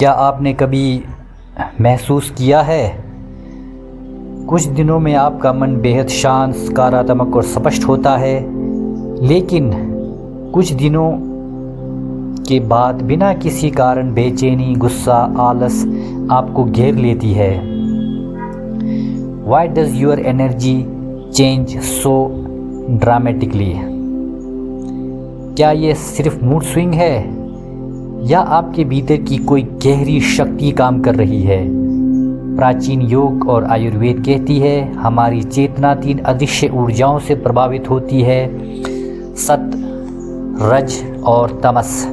क्या आपने कभी महसूस किया है कुछ दिनों में आपका मन बेहद शांत, सकारात्मक और स्पष्ट होता है, लेकिन कुछ दिनों के बाद बिना किसी कारण बेचैनी, गुस्सा, आलस आपको घेर लेती है। Why does your energy change so dramatically? क्या ये सिर्फ मूड स्विंग है या आपके भीतर की कोई गहरी शक्ति काम कर रही है? प्राचीन योग और आयुर्वेद कहती है हमारी चेतना 3 अदृश्य ऊर्जाओं से प्रभावित होती है, सत, रज और तमस।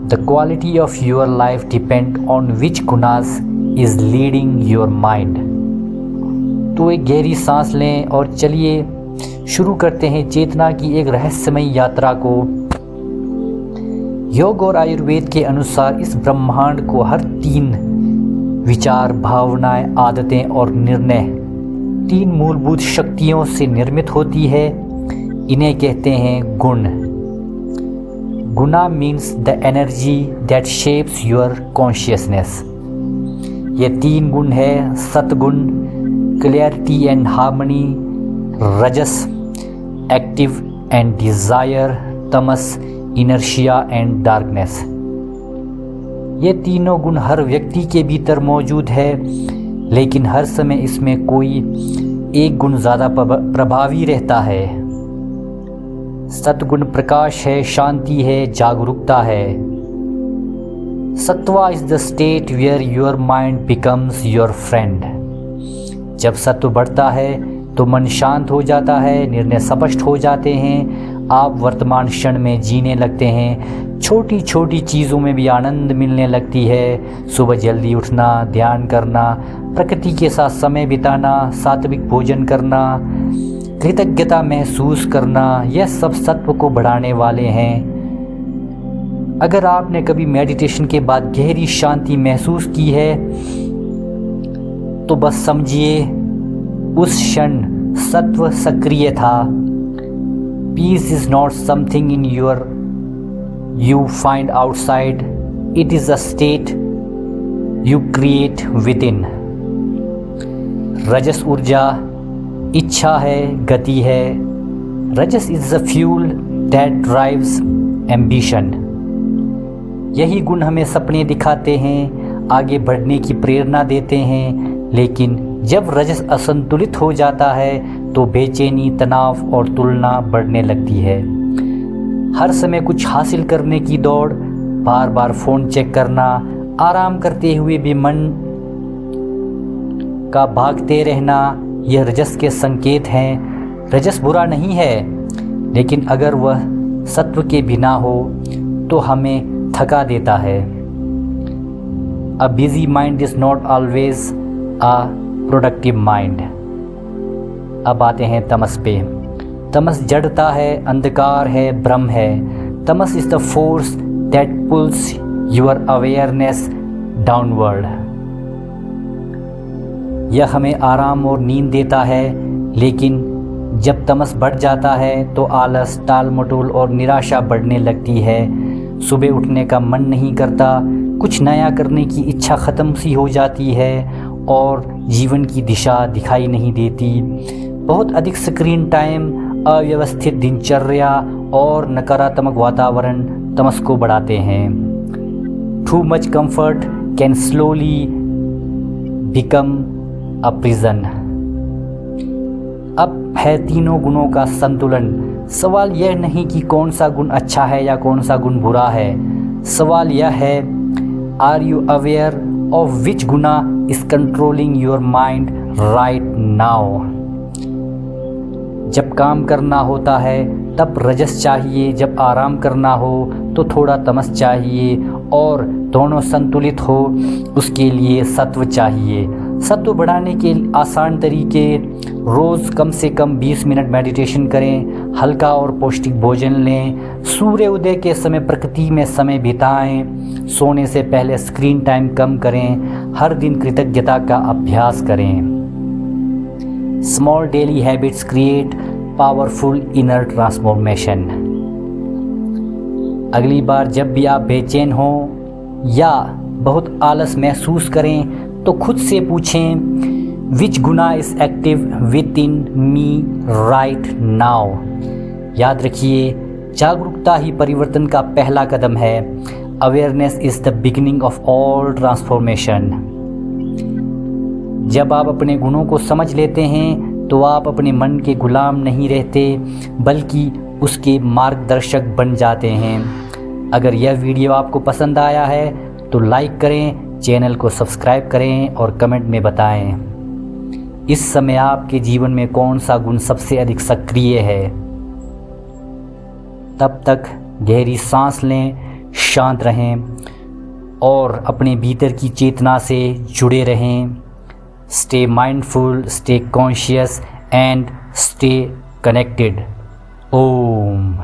The quality of your life depend on which गुनास is leading your mind. तो एक गहरी सांस लें और चलिए शुरू करते हैं चेतना की एक रहस्यमयी यात्रा को। योग और आयुर्वेद के अनुसार इस ब्रह्मांड को हर 3 विचार, भावनाएं, आदतें और निर्णय 3 मूलभूत शक्तियों से निर्मित होती है। इन्हें कहते हैं गुण। Guna means the energy that shapes your consciousness. ये 3 गुण है सतगुण, क्लैरिटी एंड हार्मनी, रजस, एक्टिव एंड डिजायर, तमस, इनर्शिया एंड डार्कनेस। ये तीनों गुण हर व्यक्ति के भीतर मौजूद है, लेकिन हर समय इसमें कोई एक गुण ज़्यादा प्रभावी रहता है। सतगुण प्रकाश है, शांति है, जागरूकता है। Sattva is the state where your mind becomes your friend. जब सत्व बढ़ता है तो मन शांत हो जाता है, निर्णय स्पष्ट हो जाते हैं, आप वर्तमान क्षण में जीने लगते हैं, छोटी छोटी चीज़ों में भी आनंद मिलने लगती है। सुबह जल्दी उठना, ध्यान करना, प्रकृति के साथ समय बिताना, सात्विक भोजन करना, कृतज्ञता महसूस करना, यह सब सत्व को बढ़ाने वाले हैं। अगर आपने कभी मेडिटेशन के बाद गहरी शांति महसूस की है तो बस समझिए उस क्षण सत्व सक्रिय था। Peace is not something you find outside. It is a state you create within. रजस ऊर्जा इच्छा है, गति है। रजस is the fuel that drives ambition. यही गुण हमें सपने दिखाते हैं, आगे बढ़ने की प्रेरणा देते हैं, लेकिन जब रजस असंतुलित हो जाता है तो बेचैनी, तनाव और तुलना बढ़ने लगती है। हर समय कुछ हासिल करने की दौड़, बार बार फ़ोन चेक करना, आराम करते हुए भी मन का भागते रहना, यह रजस के संकेत हैं। रजस बुरा नहीं है, लेकिन अगर वह सत्व के बिना हो तो हमें थका देता है। A busy mind is not always a productive mind. अब आते हैं तमस पे। तमस जड़ता है, अंधकार है, भ्रम है। तमस is the force that pools your awareness downward. यह हमें आराम और नींद देता है, लेकिन जब तमस बढ़ जाता है तो आलस, टाल मटोल और निराशा बढ़ने लगती है। सुबह उठने का मन नहीं करता, कुछ नया करने की इच्छा ख़त्म सी हो जाती है और जीवन की दिशा दिखाई नहीं देती। बहुत अधिक स्क्रीन टाइम, अव्यवस्थित दिनचर्या और नकारात्मक वातावरण तमस को बढ़ाते हैं। Too much comfort can slowly become a prison. अब है तीनों गुणों का संतुलन। सवाल यह नहीं कि कौन सा गुण अच्छा है या कौन सा गुण बुरा है। सवाल यह है, are you aware of which guna is controlling your mind right now. जब काम करना होता है तब रजस चाहिए, जब आराम करना हो तो थोड़ा तमस चाहिए, और दोनों संतुलित हो उसके लिए सत्व चाहिए। सत्व बढ़ाने के आसान तरीके, रोज़ कम से कम 20 मिनट मेडिटेशन करें, हल्का और पौष्टिक भोजन लें, सूर्य उदय के समय प्रकृति में समय बिताएं, सोने से पहले स्क्रीन टाइम कम करें, हर दिन कृतज्ञता का अभ्यास करें। Small daily habits create powerful inner transformation. अगली बार जब भी आप बेचैन हों या बहुत आलस महसूस करें तो खुद से पूछें, which guna is active within me right now. याद रखिए, जागरूकता ही परिवर्तन का पहला कदम है। Awareness is the beginning of all transformation. जब आप अपने गुणों को समझ लेते हैं तो आप अपने मन के गुलाम नहीं रहते, बल्कि उसके मार्गदर्शक बन जाते हैं। अगर यह वीडियो आपको पसंद आया है तो लाइक करें, चैनल को सब्सक्राइब करें और कमेंट में बताएं इस समय आपके जीवन में कौन सा गुण सबसे अधिक सक्रिय है। तब तक गहरी सांस लें, शांत रहें और अपने भीतर की चेतना से जुड़े रहें। Stay mindful, stay conscious and stay connected. Om.